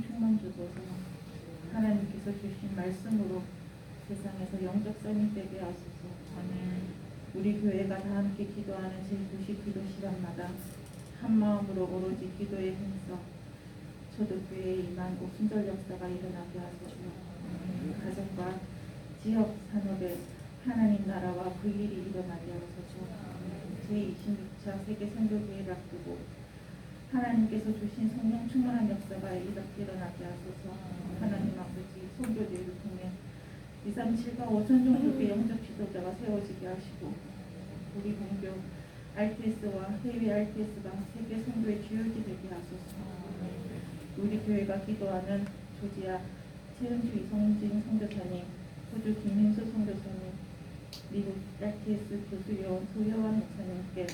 충만 주소서. 하나님께서 주신 말씀으로 세상에서 영적 썰이 되게 하소서. 아멘. 우리 교회가 다 함께 기도하는 제90 기도 시간마다 한 마음으로 오로지 기도에 힘써 초대교회에 임한 오순절 역사가 일어나게 하소서. 가정과 지역 산업에 하나님 나라와 그 일이 일어나게 하소서. 제26차 세계 선교교회를 앞두고 하나님께서 주신 성령 충만한 역사가 일어나게 하소서. 하나님 아버지 선교대회를 통해 2, 3, 7과 5천 정도의 영적 지도자가 세워지게 하시고 우리 본교 RTS와 해외 RTS가 세계 선교의 주역이 되게 하소서. 우리 교회가 기도하는 조지아 최은주 이성진 선교사님, 호주 김민수 선교사님, 미국 RTS 교수요원 소혜원 목사님께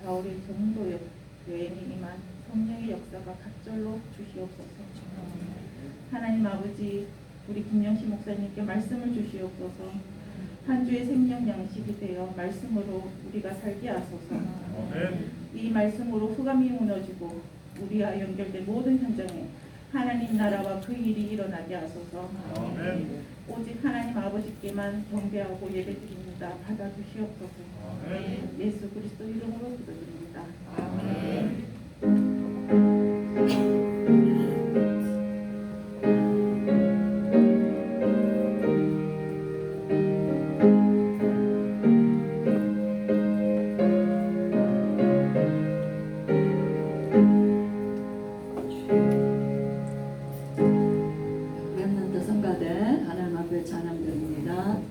가을의 정도 여행이 임한 성령의 역사가 각절로 주시옵소서. 하나님 아버지, 우리 김영시 목사님께 말씀을 주시옵소서. 한 주의 생명 양식이 되어 말씀으로 우리가 살게 하소서. 이 말씀으로 흑암이 무너지고 우리와 연결된 모든 현장에 하나님 나라와 그 일이 일어나게 하소서. 오직 하나님 아버지께만 경배하고 예배드립니다. 받아주시옵소서. 예수 그리스도 이름으로 기도드립니다. 아멘. 찬양드립니다.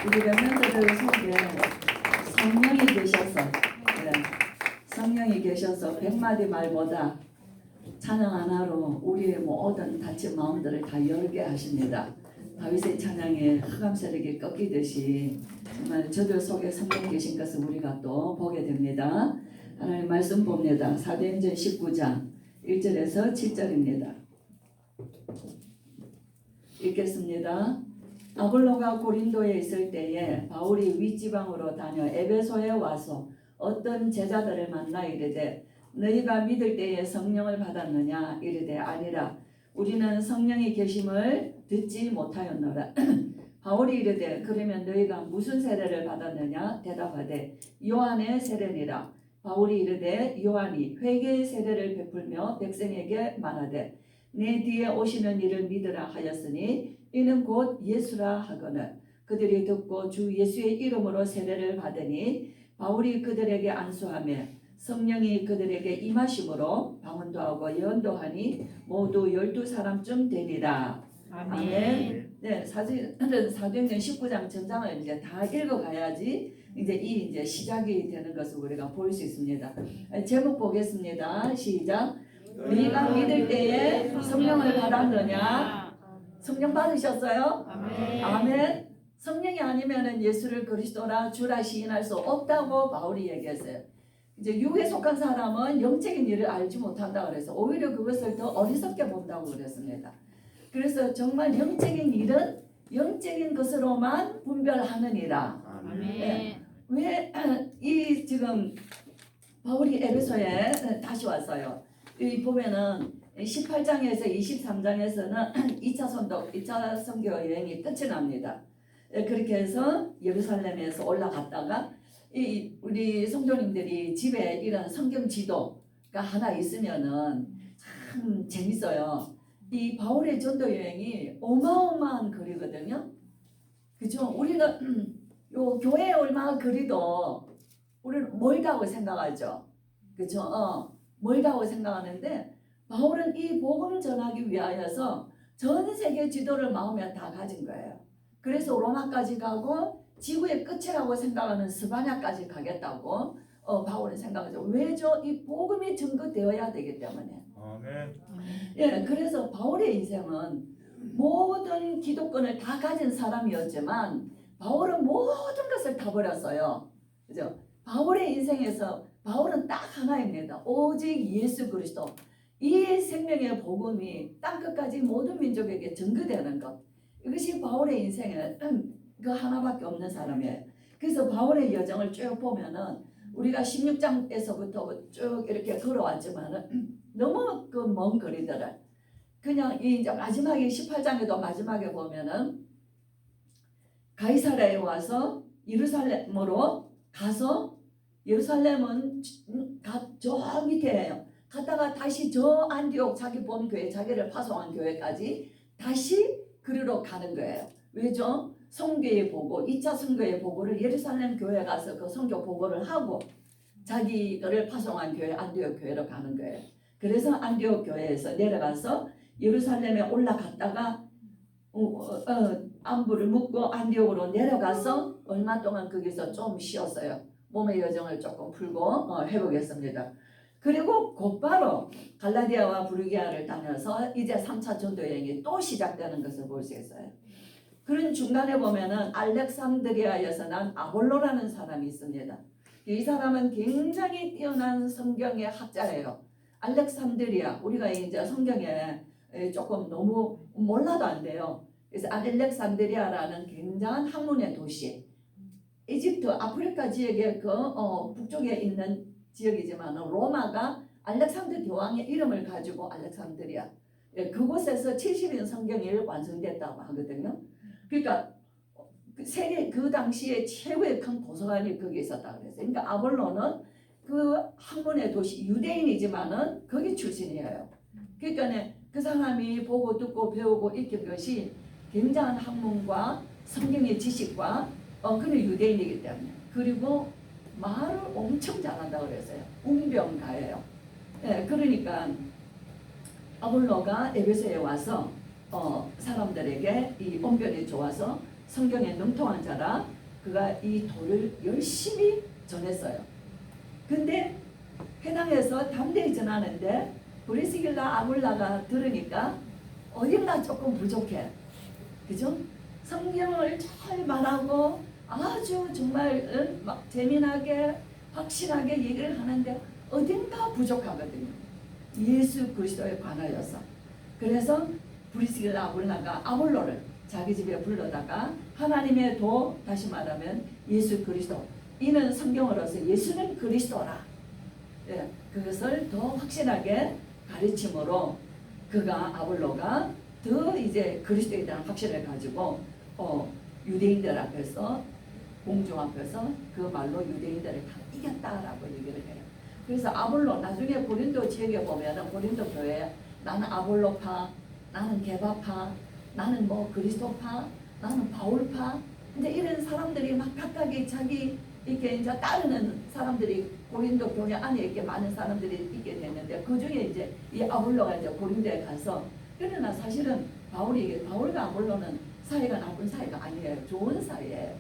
우리 랩런트들 속에 성령이 계셔서 100마디 말보다 찬양 하나로 우리의 모든 닫힌 마음들을 다 열게 하십니다. 다윗의 찬양에 흑암 세력이 꺾이듯이 정말 저들 속에 성령 계신 것을 우리가 또 보게 됩니다. 하나님 말씀 봅니다. 사도행전 19장 1절에서 7절입니다. 읽겠습니다. 아볼로가 고린도에 있을 때에 바울이 윗지방으로 다녀 에베소에 와서 어떤 제자들을 만나 이르되 너희가 믿을 때에 성령을 받았느냐 이르되 아니라 우리는 성령이 계심을 듣지 못하였노라. 바울이 이르되 그러면 너희가 무슨 세례를 받았느냐 대답하되 요한의 세례니라. 바울이 이르되 요한이 회개의 세례를 베풀며 백성에게 말하되 내 뒤에 오시는 이를 믿으라 하였으니 이는 곧 예수라 하거늘 그들이 듣고 주 예수의 이름으로 세례를 받으니 바울이 그들에게 안수하며 성령이 그들에게 임하심으로 방언도 하고 예언도 하니 모두 12사람쯤 되리라. 아멘. 네, 사도행전 19장 전장을 이제 다 읽어가야지 이제 시작이 되는 것을 우리가 볼 수 있습니다. 제목 보겠습니다. 시작. 너희가 믿을 때에 성령을 받았느냐? 성령 받으셨어요? 아멘. 아멘. 성령이 아니면은 예수를 그리스도라 주라 시인할 수 없다고 바울이 얘기했어요. 이제 육에 속한 사람은 영적인 일을 알지 못한다 그래서 오히려 그것을 더 어리석게 본다고 그랬습니다. 그래서 정말 영적인 일은 영적인 것으로만 분별하느니라. 아멘. 네. 왜 이 지금 바울이 에베소에 다시 왔어요. 이 보면은 18장에서 23장에서는 2차 선교 여행이 끝이 납니다. 그렇게 해서 예루살렘에서 올라갔다가 이 우리 성도님들이 집에 이런 성경 지도가 하나 있으면은 참 재밌어요. 이 바울의 전도 여행이 어마어마한 거리거든요. 그죠? 우리는 요 교회 얼마나 거리도 우리는 멀다고 생각하죠. 그죠? 멀다고 생각하는데 바울은 이 복음 전하기 위하여서 전 세계 지도를 마음에 다 가진 거예요. 그래서 로마까지 가고 지구의 끝이라고 생각하는 스바냐까지 가겠다고 바울은 생각하죠. 왜죠? 이 복음이 증거되어야 되기 때문에. 아멘. 예, 그래서 바울의 인생은 모든 기독권을 다 가진 사람이었지만 바울은 모든 것을 다 버렸어요. 그죠? 바울의 인생에서 바울은 딱 하나입니다. 오직 예수 그리스도. 이 생명의 복음이 땅끝까지 모든 민족에게 증거되는 것. 이것이 바울의 인생에 그 하나밖에 없는 사람이에요. 그래서 바울의 여정을 쭉 보면은 우리가 16장에서부터 쭉 이렇게 걸어왔지만은 너무 그 먼 거리들을 그냥 이제 마지막에 18장에도 마지막에 보면은 가이사랴에 와서 예루살렘으로 가서 예루살렘은 저 밑에예요. 갔다가 다시 저 안디옥 자기 본 교회 자기를 파송한 교회까지 다시 그리로 가는 거예요. 왜죠? 성교의 보고 2차 성교의 보고를 예루살렘 교회 가서 그 성교 보고를 하고 자기를 파송한 교회 안디옥 교회로 가는 거예요. 그래서 안디옥 교회에서 내려가서 예루살렘에 올라갔다가 안부를 묻고 안디옥으로 내려가서 얼마 동안 거기서 좀 쉬었어요. 몸의 여정을 조금 풀고 해보겠습니다. 그리고 곧바로 갈라디아와 부르기아를 다녀서 이제 3차 전도 여행이 또 시작되는 것을 볼 수 있어요. 그런 중간에 보면은 알렉산드리아에서 난 아볼로라는 사람이 있습니다. 이 사람은 굉장히 뛰어난 성경의 학자예요. 알렉산드리아, 우리가 이제 성경에 조금 너무 몰라도 안 돼요. 그래서 알렉산드리아라는 굉장한 학문의 도시. 이집트, 아프리카 지역의 그 북쪽에 있는 지역이지만 로마가 알렉산드 대왕의 이름을 가지고 알렉산드리아. 그곳에서 70인 성경이 완성됐다고 하거든요. 그러니까 세계 그 당시에 최고의 큰 도서관이 거기 있었다 그랬어요. 그러니까 아볼로는 그 학문의 도시 유대인이지만은 거기 출신이에요. 그러니까 그 사람이 보고 듣고 배우고 익힌 것이 굉장한 학문과 성경의 지식과 그는 유대인이기 때문에 그리고 말을 엄청 잘한다고 그랬어요. 웅병가예요. 네, 그러니까 아볼로가 에베소에 와서 사람들에게 이 언변이 좋아서 성경에 능통한 자라 그가 이 도를 열심히 전했어요. 근데 해당해서 담대히 전하는데 브리스길라 아굴라가 들으니까 어딘가 조금 부족해. 그죠? 성경을 잘 말하고 아주 정말 막 재미나게 확실하게 얘기를 하는데 어딘가 부족하거든요. 예수 그리스도에 관하여서. 그래서 브리스길라 아굴라가 아볼로를 자기 집에 불러다가 하나님의 도, 다시 말하면 예수 그리스도, 이는 성경으로서 예수는 그리스도라, 예, 그것을 더 확실하게 가르침으로 그가 아볼로가 더 이제 그리스도에 대한 확신을 가지고 유대인들 앞에서, 공중 앞에서 그 말로 유대인들을 다 이겼다라고 얘기를 해요. 그래서 아볼로, 나중에 고린도 지역에 보면 고린도 교회에 나는 아볼로파, 나는 게바파, 나는 뭐 그리스도파, 나는 바울파, 근데 이런 사람들이 막 각각이 자기 이렇게 이제 따르는 사람들이 고린도 교회 안에 이렇게 많은 사람들이 있게 됐는데, 그 중에 이제 이 아볼로가 이제 고린도에 가서, 그러나 사실은 바울과 아볼로는 사이가 나쁜 사이가 아니에요. 좋은 사이예요.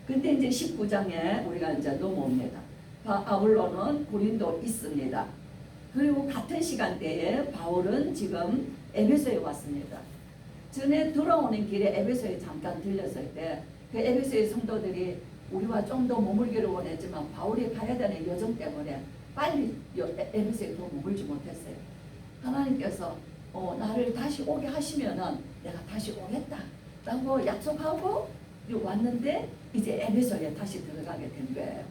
근데 이제 19장에 우리가 이제 넘어옵니다. 아볼로는 고린도 있습니다. 그리고 같은 시간대에 바울은 지금 에베소에 왔습니다. 전에 돌아오는 길에 에베소에 잠깐 들렸을 때 그 에베소의 성도들이 우리와 좀 더 머물기를 원했지만 바울이 가야 되는 여정 때문에 빨리 에베소에 더 머물지 못했어요. 하나님께서 나를 다시 오게 하시면은 내가 다시 오겠다 라고 약속하고 왔는데 이제 에베소에 다시 들어가게 된 거예요.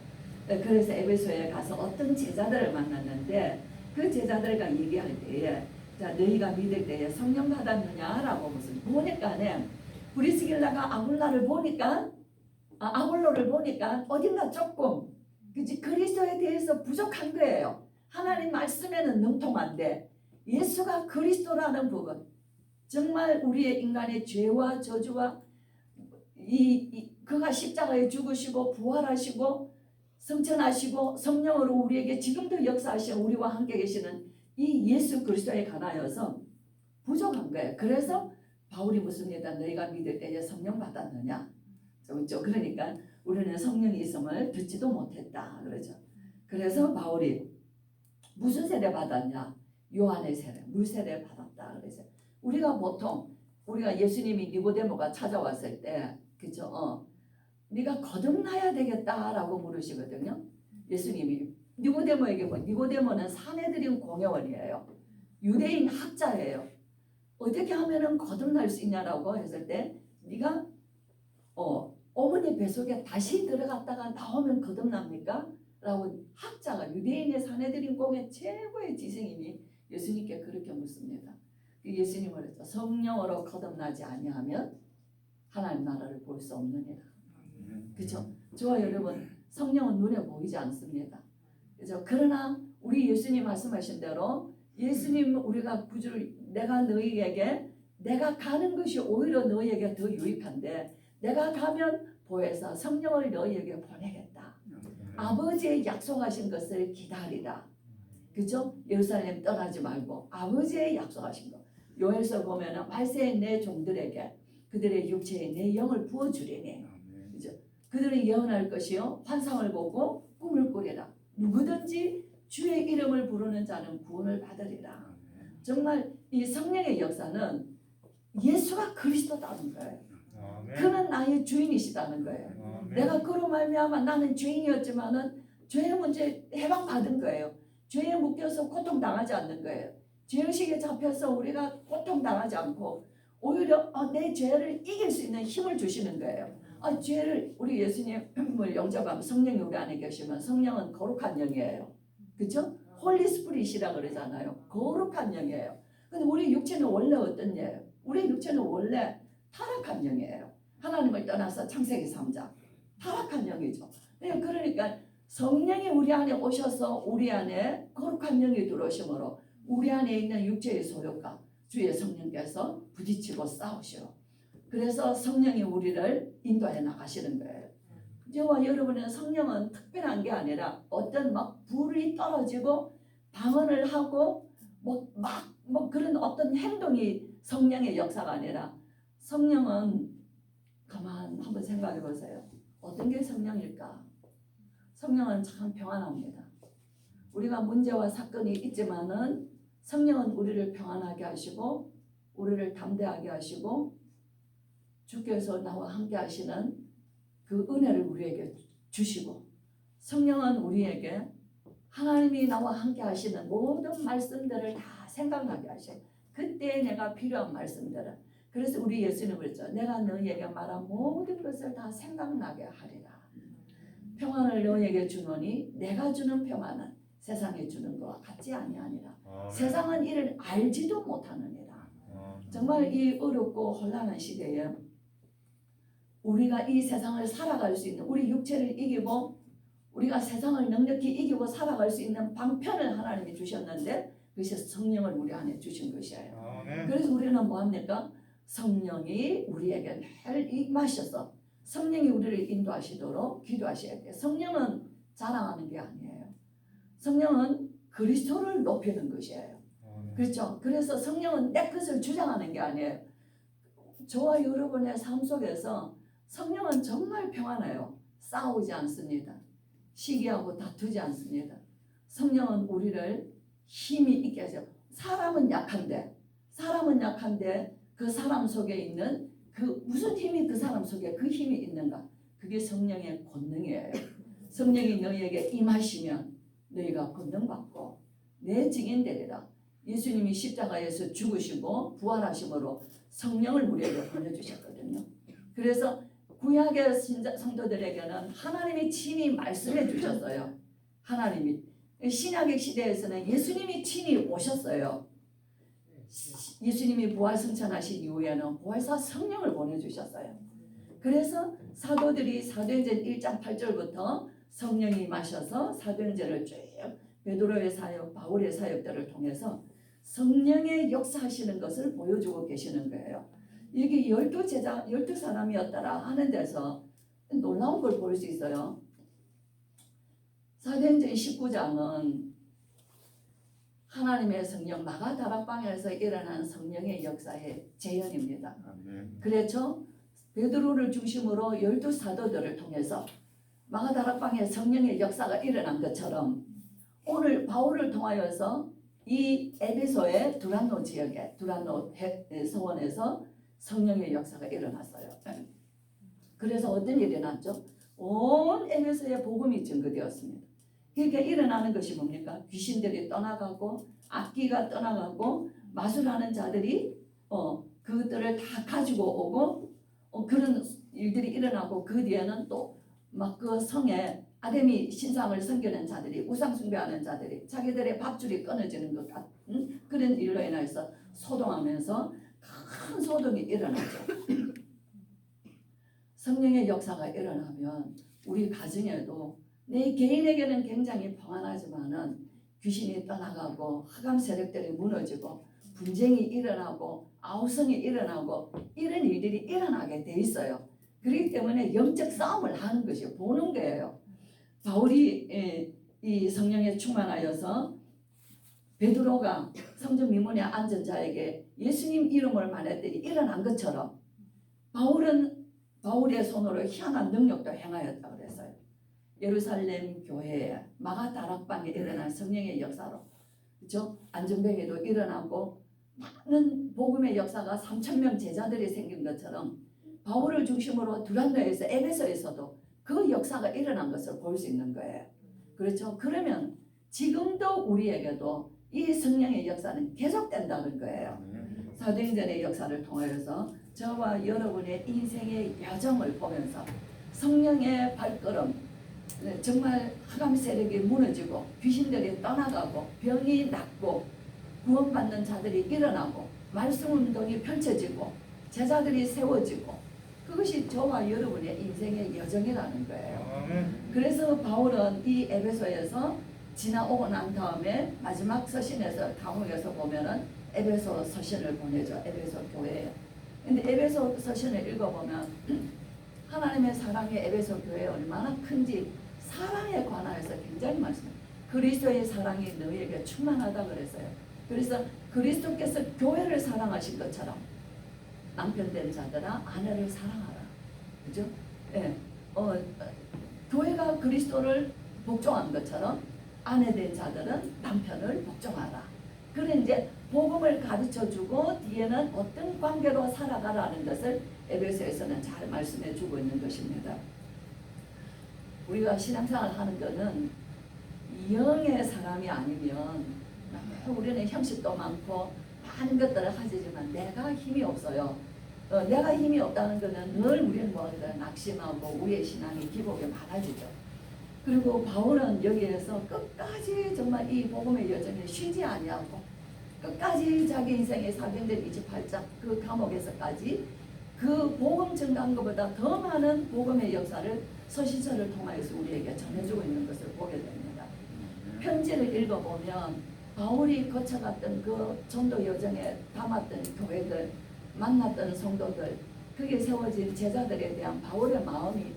그래서 에베소에 가서 어떤 제자들을 만났는데, 그 제자들과 얘기할 때에 자, 너희가 믿을 때에 성령 받았느냐라고 무슨 보니까는 브리스길라가 아볼로를 보니까 어딘가 조금 그리스도에 대해서 부족한 거예요. 하나님 말씀에는 능통한데 예수가 그리스도라는 부분, 정말 우리의 인간의 죄와 저주와 그가 십자가에 죽으시고 부활하시고 성천하시고 성령으로 우리에게 지금도 역사하시는 우리와 함께 계시는 이 예수 그리스도에 관하여서 부족한 거예요. 그래서 바울이 묻습니다. 너희가 믿을 때에 성령 받았느냐? 그렇죠? 그러니까 우리는 성령이 있음을 듣지도 못했다 그러죠. 그래서 바울이 무슨 세례 받았냐? 요한의 세례, 물세례 받았다 그러죠. 우리가 예수님이 니고데모가 찾아왔을 때, 그죠? 네가 거듭나야 되겠다라고 물으시거든요. 예수님이 니고데모에게 니고데모는 사내들인 공회원이에요. 유대인 학자예요. 어떻게 하면은 거듭날 수 있냐라고 했을 때, 네가 어머니 뱃속에 다시 들어갔다가 나오면 거듭납니까? 라고 학자가, 유대인의 사내들인 공회 최고의 지성인이 예수님께 그렇게 묻습니다. 예수님은 그랬죠. 성령으로 거듭나지 아니하면 하나님 나라를 볼 수 없느니라. 그렇죠? 저와 여러분, 성령은 눈에 보이지 않습니다. 그렇죠? 그러나 우리 예수님 말씀하신 대로 예수님 우리가 구주를, 내가 가는 것이 오히려 너희에게 더 유익한데 내가 가면 보혜사 성령을 너희에게 보내겠다. 아버지의 약속하신 것을 기다리라. 그죠? 예루살렘 떠나지 말고 아버지의 약속하신 것. 요엘서 보면은 말세에 내 종들에게 그들의 육체에 내 영을 부어주리니, 그죠? 그들은 예언할 것이요 환상을 보고 꿈을 꾸리라. 누구든지 주의 이름을 부르는 자는 구원을 받으리라. 정말 이 성령의 역사는 예수가 그리스도다는 거예요. 그는 나의 주인이시다는 거예요. 내가 그로 말미암아 나는 죄인이었지만은 죄의 문제 해방받은 거예요. 죄에 묶여서 고통당하지 않는 거예요. 죄의식에 잡혀서 우리가 고통당하지 않고 오히려 내 죄를 이길 수 있는 힘을 주시는 거예요. 죄를, 우리 예수님을 영접하면 성령이 우리 안에 계시면 성령은 거룩한 영이에요. 그렇죠? 홀리 스피릿이라 그러잖아요. 거룩한 영이에요. 근데 우리 육체는 원래 어떤 영이에요? 우리 육체는 원래 타락한 영이에요. 하나님을 떠나서 창세기 3장 타락한 영이죠. 그러니까 성령이 우리 안에 오셔서 우리 안에 거룩한 영이 들어오심으로 우리 안에 있는 육체의 소욕과 주의 성령께서 부딪히고 싸우시오. 그래서 성령이 우리를 인도해 나가시는 거예요. 저와 여러분은 성령은 특별한 게 아니라 어떤 막 불이 떨어지고 방언을 하고 그런 어떤 행동이 성령의 역사가 아니라, 성령은 가만 한번 생각해 보세요. 어떤 게 성령일까? 성령은 참 평안합니다. 우리가 문제와 사건이 있지만은 성령은 우리를 평안하게 하시고 우리를 담대하게 하시고 주께서 나와 함께 하시는 그 은혜를 우리에게 주시고 성령은 우리에게 하나님이 나와 함께 하시는 모든 말씀들을 다 생각나게 하셔요. 그때 내가 필요한 말씀들을. 그래서 우리 예수님 그랬죠. 내가 너희에게 말한 모든 것을 다 생각나게 하리라. 평안을 너희에게 주노니 내가 주는 평안은 세상에 주는 것과 같지 아니하니라. 세상은 이를 알지도 못하느니라. 정말 이 어렵고 혼란한 시대에 우리가 이 세상을 살아갈 수 있는, 우리 육체를 이기고 우리가 세상을 넉넉히 이기고 살아갈 수 있는 방편을 하나님이 주셨는데 그것이 성령을 우리 안에 주신 것이에요. 그래서 우리는 뭐합니까? 성령이 우리에게 늘 임하셔서 성령이 우리를 인도하시도록 기도하셔야 돼요. 성령은 자랑하는 게 아니에요. 성령은 그리스도를 높이는 것이에요. 그렇죠? 그래서 성령은 내 것을 주장하는 게 아니에요. 저와 여러분의 삶 속에서 성령은 정말 평안해요. 싸우지 않습니다. 시기하고 다투지 않습니다. 성령은 우리를 힘이 있게 하죠. 사람은 약한데 그 사람 속에 있는 그 무슨 힘이 그 사람 속에 그 힘이 있는가? 그게 성령의 권능이에요. 성령이 너희에게 임하시면 너희가 권능받고 내 증인 되리라. 예수님이 십자가에서 죽으시고 부활하심으로 성령을 우리에게 보내주셨거든요. 그래서 구약의 성도들에게는 하나님이 친히 말씀해 주셨어요. 하나님이. 신약의 시대에서는 예수님이 친히 오셨어요. 예수님이 부활 승천하신 이후에는 부활사 성령을 보내주셨어요. 그래서 사도들이 사도행전 1장 8절부터 성령이 임하셔서 사도행전을 쭉 베드로의 사역, 바울의 사역들을 통해서 성령의 역사하시는 것을 보여주고 계시는 거예요. 여기 12사람이었더라 하는 데서 놀라운 걸 볼 수 있어요. 사도행전 19장은 하나님의 성령 마가다락방에서 일어난 성령의 역사의 재현입니다. 그렇죠? 베드로를 중심으로 12사도들을 통해서 마가다락방에 성령의 역사가 일어난 것처럼 오늘 바울을 통하여서 이 에베소의 두란노 지역에 두란노 서원에서 성령의 역사가 일어났어요. 그래서 어떤 일이 일어났죠? 온 에베소에 복음이 증거되었습니다. 그러니까 일어나는 것이 뭡니까? 귀신들이 떠나가고 악기가 떠나가고 마술하는 자들이 그것들을 다 가지고 오고 그런 일들이 일어나고 그 뒤에는 또 막 그 성에 아데미 신상을 섬기는 자들이 우상 숭배하는 자들이 자기들의 밥줄이 끊어지는 것 같은 그런 일로 인해서 소동하면서 큰 소동이 일어나죠. 성령의 역사가 일어나면 우리 가정에도 내 개인에게는 굉장히 평안하지만은 귀신이 떠나가고 흑암 세력들이 무너지고 분쟁이 일어나고 아우성이 일어나고 이런 일들이 일어나게 돼 있어요. 그렇기 때문에 영적 싸움을 하는 것이 보는 거예요. 바울이 이 성령에 충만하여서 베드로가 성전 미문에 앉은 자에게 예수님 이름을 말했더니 일어난 것처럼 바울의 손으로 희한한 능력도 행하였다고 그랬어요. 예루살렘 교회에 마가다락방에 일어난 성령의 역사로 그렇죠? 안전뱅이도 일어나고 많은 복음의 역사가 3,000명 제자들이 생긴 것처럼 바울을 중심으로 두란노에서 에베소에서도 그 역사가 일어난 것을 볼 수 있는 거예요. 그렇죠? 그러면 지금도 우리에게도 이 성령의 역사는 계속된다는 거예요. 사도행전의 역사를 통해서 저와 여러분의 인생의 여정을 보면서 성령의 발걸음 정말 흑암 세력이 무너지고 귀신들이 떠나가고 병이 낫고 구원받는 자들이 일어나고 말씀 운동이 펼쳐지고 제자들이 세워지고 그것이 저와 여러분의 인생의 여정이라는 거예요. 그래서 바울은 이 에베소에서 지나오고 난 다음에 마지막 서신에서 감옥에서 보면은 에베소 서신을 보내죠. 에베소 교회에. 근데 에베소 서신을 읽어보면 하나님의 사랑이 에베소 교회에 얼마나 큰지 사랑에 관하여서 굉장히 말씀해요. 그리스도의 사랑이 너희에게 충만하다 그랬어요. 그래서 그리스도께서 교회를 사랑하신 것처럼 남편 된 자들아 아내를 사랑하라. 그죠? 예. 교회가 그리스도를 복종한 것처럼 아내 된 자들은 남편을 복종하라. 그래 이제 복음을 가르쳐주고 뒤에는 어떤 관계로 살아가라는 것을 에베소에서는 잘 말씀해 주고 있는 것입니다. 우리가 신앙생활 하는 것은 영의 사람이 아니면 우리는 형식도 많고 많은 것들을 가지지만 내가 힘이 없어요. 내가 힘이 없다는 것은 늘 우리는 낙심하고 우리의 신앙이 기복이 많아지죠. 그리고 바울은 여기에서 끝까지 정말 이 복음의 여정에 쉬지 아니하고 끝까지 자기 인생의 사병들 28장 그 감옥에서까지 그 복음 증가한 것보다 더 많은 복음의 역사를 서신서를 통하여서 우리에게 전해주고 있는 것을 보게 됩니다. 편지를 읽어보면 바울이 거쳐갔던 그 전도 여정에 담았던 교회들, 만났던 성도들, 그게 세워진 제자들에 대한 바울의 마음이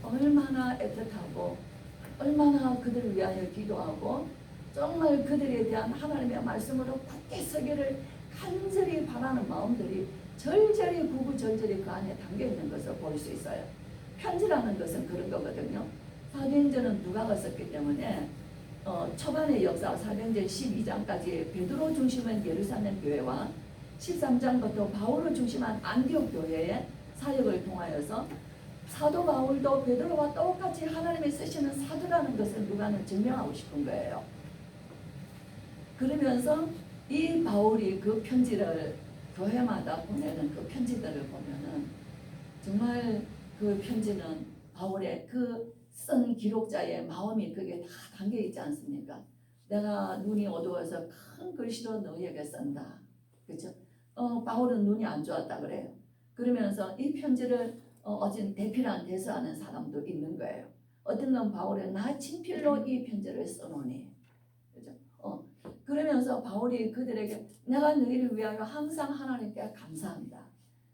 얼마나 애틋하고 얼마나 그들을 위하여 기도하고 정말 그들에 대한 하나님의 말씀으로 굳게 서기를 간절히 바라는 마음들이 절절히 구구절절히 그 안에 담겨있는 것을 볼 수 있어요. 편지라는 것은 그런 거거든요. 사도행전은 누가가 썼기 때문에 초반의 역사 사도행전 12장까지 베드로 중심은 예루살렘 교회와 13장부터 바울을 중심한 안디옥 교회의 사역을 통하여서 사도 바울도 베드로와 똑같이 하나님이 쓰시는 사도라는 것을 누가는 증명하고 싶은 거예요. 그러면서 이 바울이 그 편지를 교회마다 보내는 그 편지들을 보면은 정말 그 편지는 바울의 그 쓴 기록자의 마음이 그게 다 담겨 있지 않습니까? 내가 눈이 어두워서 큰 글씨로 너희에게 쓴다. 그렇죠? 바울은 눈이 안 좋았다 그래요. 그러면서 이 편지를 어진 대피란 대서하는 사람도 있는 거예요. 어떤 건 바울은 나 친필로 이 편지를 써놓으니. 그렇죠? 그러면서 바울이 그들에게 내가 너희를 위하여 항상 하나님께 감사한다.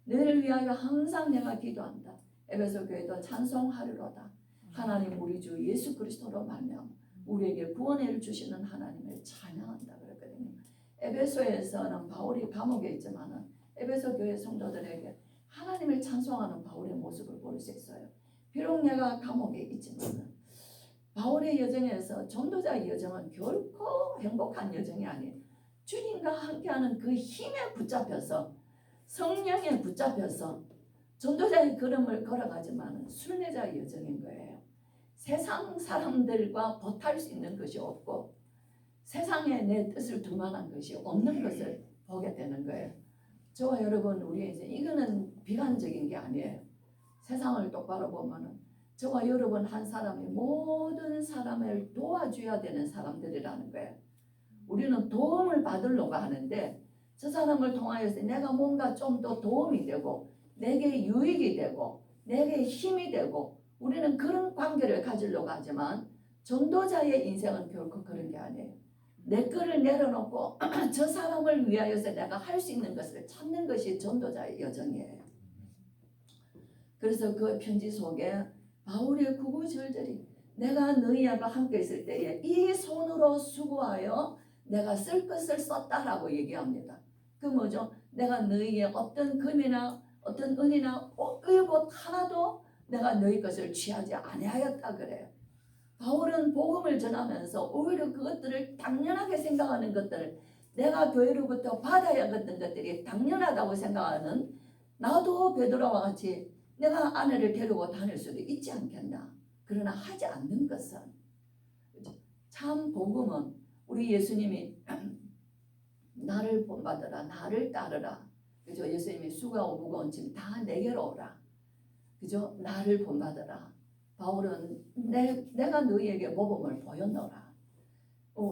너희를 위하여 항상 내가 기도한다. 에베소 교회도 찬송하리로다. 하나님 우리 주 예수 그리스도로 말미암아 우리에게 구원을 주시는 하나님을 찬양한다 그랬거든요. 에베소에서는 바울이 감옥에 있지만은 에베소 교회 성도들에게 하나님을 찬송하는 바울의 모습을 볼 수 있어요. 비록 내가 감옥에 있지만은 바울의 여정에서 전도자의 여정은 결코 행복한 여정이 아니에요. 주님과 함께하는 그 힘에 붙잡혀서 성령에 붙잡혀서 전도자의 걸음을 걸어가지만 순례자의 여정인 거예요. 세상 사람들과 보탈 수 있는 것이 없고 세상에 내 뜻을 두만한 것이 없는 것을 보게 되는 거예요. 저와 여러분 우리 이제 이거는 비관적인 게 아니에요. 세상을 똑바로 보면은 저와 여러분 한 사람이 모든 사람을 도와줘야 되는 사람들이라는 거예요. 우리는 도움을 받으려고 하는데 저 사람을 통하여서 내가 뭔가 좀 더 도움이 되고 내게 유익이 되고 내게 힘이 되고 우리는 그런 관계를 가지려고 하지만 전도자의 인생은 결코 그런 게 아니에요. 내 거를 내려놓고 저 사람을 위하여서 내가 할 수 있는 것을 찾는 것이 전도자의 여정이에요. 그래서 그 편지 속에 바울의 구구절절히 내가 너희와 함께 있을 때에 이 손으로 수고하여 내가 쓸 것을 썼다라고 얘기합니다. 그 뭐죠? 내가 너희의 어떤 금이나 어떤 은이나 의복 하나도 내가 너희 것을 취하지 아니하였다 그래요. 바울은 복음을 전하면서 오히려 그것들을 당연하게 생각하는 것들을 내가 교회로부터 받아야겠던 것들이 당연하다고 생각하는 나도 베드로와 같이 내가 아내를 데리고 다닐 수도 있지 않겠나. 그러나 하지 않는 것은 참 복음은 우리 예수님이 나를 본받으라 나를 따르라. 그죠? 예수님이 수고하고 무거운 짐 다 내게로 오라. 그죠? 나를 본받으라. 바울은 내가 너희에게 모범을 보였노라.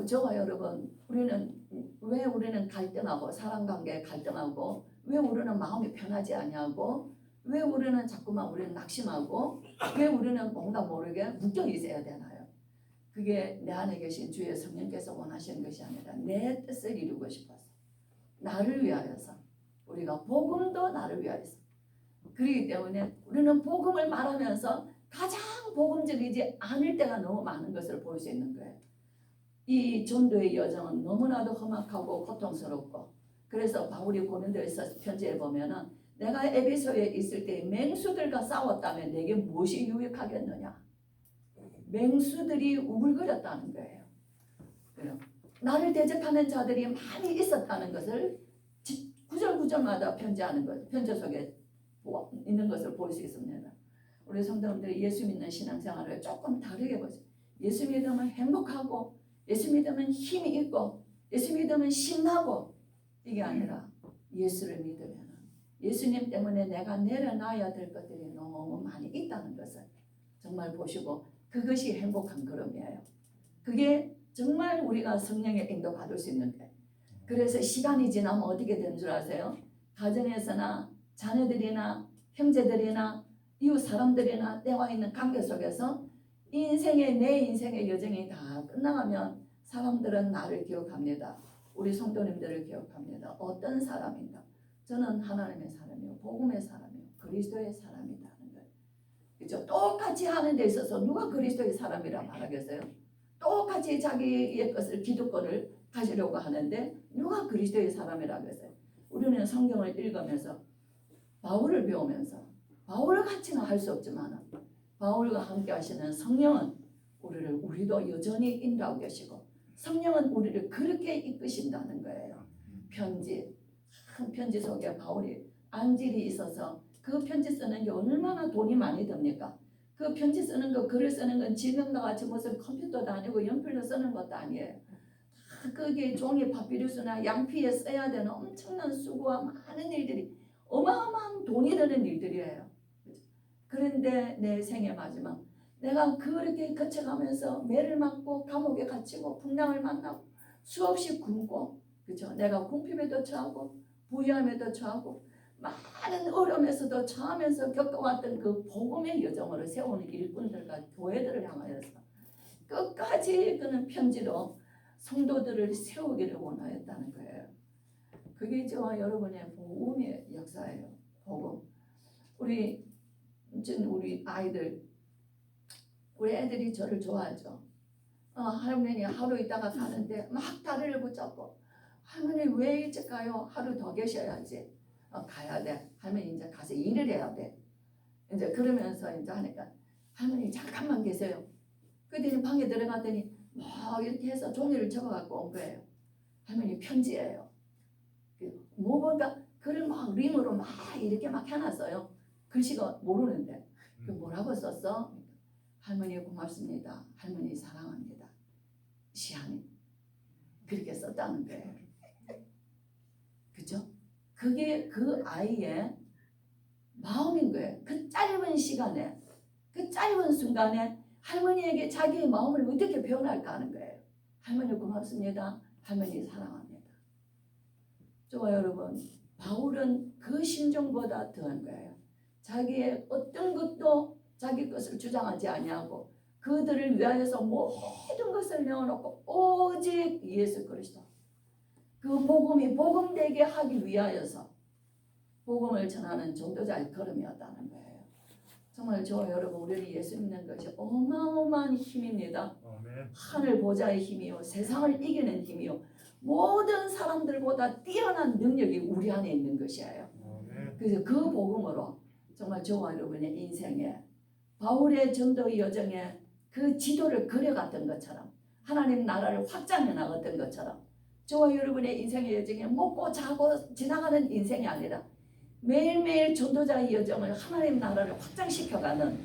저와 여러분 왜 우리는 갈등하고 사람관계에 갈등하고 왜 우리는 마음이 편하지 않냐고 왜 우리는 자꾸만 우리는 낙심하고 왜 우리는 뭔가 모르게 묶여 있어야 되나요? 그게 내 안에 계신 주의 성령께서 원하시는 것이 아니라 내 뜻을 이루고 싶어서 나를 위하여서 우리가 복음도 나를 위하여서 그렇기 때문에 우리는 복음을 말하면서 가장 복음적이지 않을 때가 너무 많은 것을 볼 수 있는 거예요. 이 전도의 여정은 너무나도 험악하고 고통스럽고 그래서 바울이 고린도에서 편지에 보면은 내가 에베소에 있을 때 맹수들과 싸웠다면 내게 무엇이 유익하겠느냐. 맹수들이 우글거렸다는 거예요. 나를 대적하는 자들이 많이 있었다는 것을 구절구절마다 편지 속에 있는 것을 볼 수 있습니다. 우리 성도님들이 예수 믿는 신앙생활을 조금 다르게 보세요. 예수 믿으면 행복하고, 예수 믿으면 힘이 있고, 예수 믿으면 신나고, 이게 아니라 예수를 믿으면 예수님 때문에 내가 내려놔야 될 것들이 너무 많이 있다는 것을 정말 보시고, 그것이 행복한 걸음이에요. 그게 정말 우리가 성령의 인도받을 수 있는 게. 그래서 시간이 지나면 어떻게 되는 줄 아세요? 가정에서나 자녀들이나 형제들이나 이웃 사람들이나 때와 있는 관계 속에서 내 인생의 여정이 다 끝나가면 사람들은 나를 기억합니다. 우리 성도님들을 기억합니다. 어떤 사람인가? 저는 하나님의 사람이요, 복음의 사람이요, 그리스도의 사람이라는 거예요. 그렇죠? 똑같이 하는 데 있어서 누가 그리스도의 사람이라 말하겠어요? 똑같이 자기의 것을 기득권을 가지려고 하는데 누가 그리스도의 사람이라고 했어요? 우리는 성경을 읽으면서 바울을 배우면서 바울을 같이는 할 수 없지만 바울과 함께 하시는 성령은 우리도 여전히 인도하고 계시고 성령은 우리를 그렇게 이끄신다는 거예요. 한 편지 속에 바울이 안질이 있어서 그 편지 쓰는 게 얼마나 돈이 많이 듭니까? 그 편지 쓰는 거, 글을 쓰는 건 지금과 같이 무슨 컴퓨터도 아니고 연필로 쓰는 것도 아니에요. 거기에 종이 파피루스나 양피에 써야 되는 엄청난 수고와 많은 일들이 어마어마한 돈이 드는 일들이에요. 그런데 내 생애 마지막 내가 그렇게 거쳐가면서 매를 맞고 감옥에 갇히고 풍랑을 만나고 수없이 굶고, 그렇죠? 내가 궁핍에도 처하고 부유함에도 처하고 많은 어려움에서도 처하면서 겪어왔던 그 복음의 여정으로 세우는 일꾼들과 교회들을 향하여서 끝까지 그는 편지로 성도들을 세우기를 원하였다는 거예요. 그게 저와 여러분의 복음의 역사예요. 복음. 우리 아이들, 우리 애들이 저를 좋아하죠. 할머니 하루 있다가 가는데 막 다리를 붙잡고, 할머니 왜 일찍 가요? 하루 더 계셔야지. 가야 돼. 할머니 이제 가서 일을 해야 돼. 이제 그러면서 이제 하니까 할머니 잠깐만 계세요. 그랬더니 방에 들어갔더니 막 이렇게 해서 종이를 접어갖고 온 거예요. 할머니 편지예요. 뭐 보니까 글을 막 림으로 막 이렇게 막 해놨어요. 글씨가 모르는데 그 뭐라고 썼어? 할머니 고맙습니다. 할머니 사랑합니다. 시안이 그렇게 썼다는 거예요. 그죠? 그게 그 아이의 마음인 거예요. 그 짧은 시간에, 그 짧은 순간에 할머니에게 자기의 마음을 어떻게 표현할까 하는 거예요. 할머니 고맙습니다. 할머니 사랑합니다. 저와 여러분, 바울은 그 심정보다 더한 거예요. 자기의 어떤 것도 자기 것을 주장하지 아니하고 그들을 위하여서 모든 것을 내어놓고 오직 예수 그리스도, 그 복음이 복음되게 하기 위하여서 복음을 전하는 전도자의 걸음이었다는 거예요. 정말 저와 여러분, 우리는 예수 믿는 것이 어마어마한 힘입니다. 하늘 보좌의 힘이요, 세상을 이기는 힘이요, 모든 사람들보다 뛰어난 능력이 우리 안에 있는 것이에요. 그래서 그 복음으로 정말 저와 여러분의 인생에 바울의 전도 여정에 그 지도를 그려갔던 것처럼, 하나님 나라를 확장해 나갔던 것처럼, 저와 여러분의 인생의 여정에 먹고 자고 지나가는 인생이 아니라 매일매일 전도자의 여정을 하나님 나라를 확장시켜가는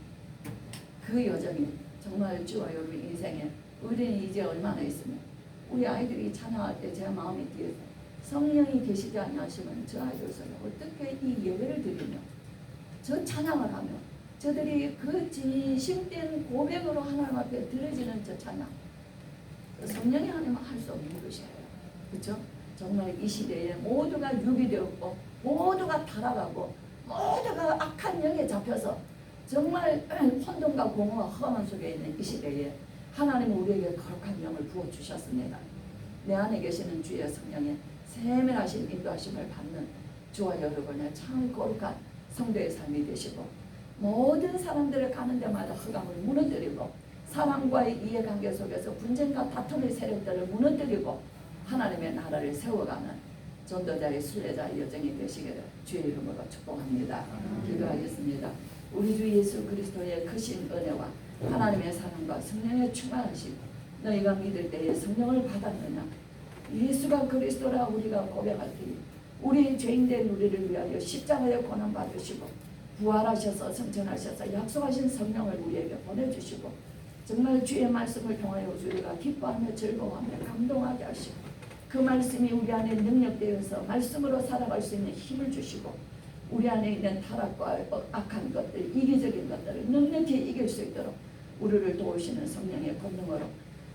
그 여정이 정말 저와 여러분 인생에, 우리는 이제 얼마나 있으면 우리 아이들이 찬양할 때 제 마음이 뛰어서 성령이 계시지 않으시면 저 아이들은 어떻게 이 예배를 드리며 저 찬양을 하며 저들이 그 진심된 고백으로 하나님 앞에 드려지는 저 찬양, 성령이 하나님은 할 수 없는 것이에요. 그렇죠? 정말 이 시대에 모두가 유기되었고 모두가 타락하고 모두가 악한 영에 잡혀서 정말 혼돈과 공허와 험한 속에 있는 이 시대에 하나님은 우리에게 거룩한 영을 부어주셨습니다. 내 안에 계시는 주의 성령의 세밀하신 인도하심을 받는 주와 여러분의 참 거룩한 성도의 삶이 되시고, 모든 사람들을 가는 데마다 흑암을 무너뜨리고 사랑과의 이해관계 속에서 분쟁과 다툼의 세력들을 무너뜨리고 하나님의 나라를 세워가는 전도자의 순례자의 여정이 되시기를 주의 이름으로 축복합니다. 기도하겠습니다. 우리 주 예수 그리스도의 크신 은혜와 하나님의 사랑과 성령의 충만하심, 너희가 믿을 때에 성령을 받았느냐, 예수가 그리스도라 우리가 고백할 때에 우리 죄인된 우리를 위하여 십자가에 고난받으시고 부활하셔서 성천하셔서 약속하신 성령을 우리에게 보내주시고 정말 주의 말씀을 통하여 우리가 기뻐하며 즐거워하며 감동하게 하시고 그 말씀이 우리 안에 능력되어서 말씀으로 살아갈 수 있는 힘을 주시고 우리 안에 있는 타락과 악한 것들, 이기적인 것들을 넉넉히 이길 수 있도록 우리를 도우시는 성령의 권능으로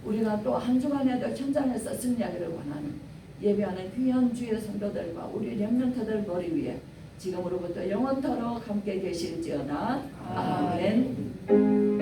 우리가 또 한 주간에도 현장에서 승리하기를 원하는 예배하는 귀한 주의 성도들과 우리 렘넌트들 머리 위에 지금으로부터 영원토록 함께 계실지어다. 아멘.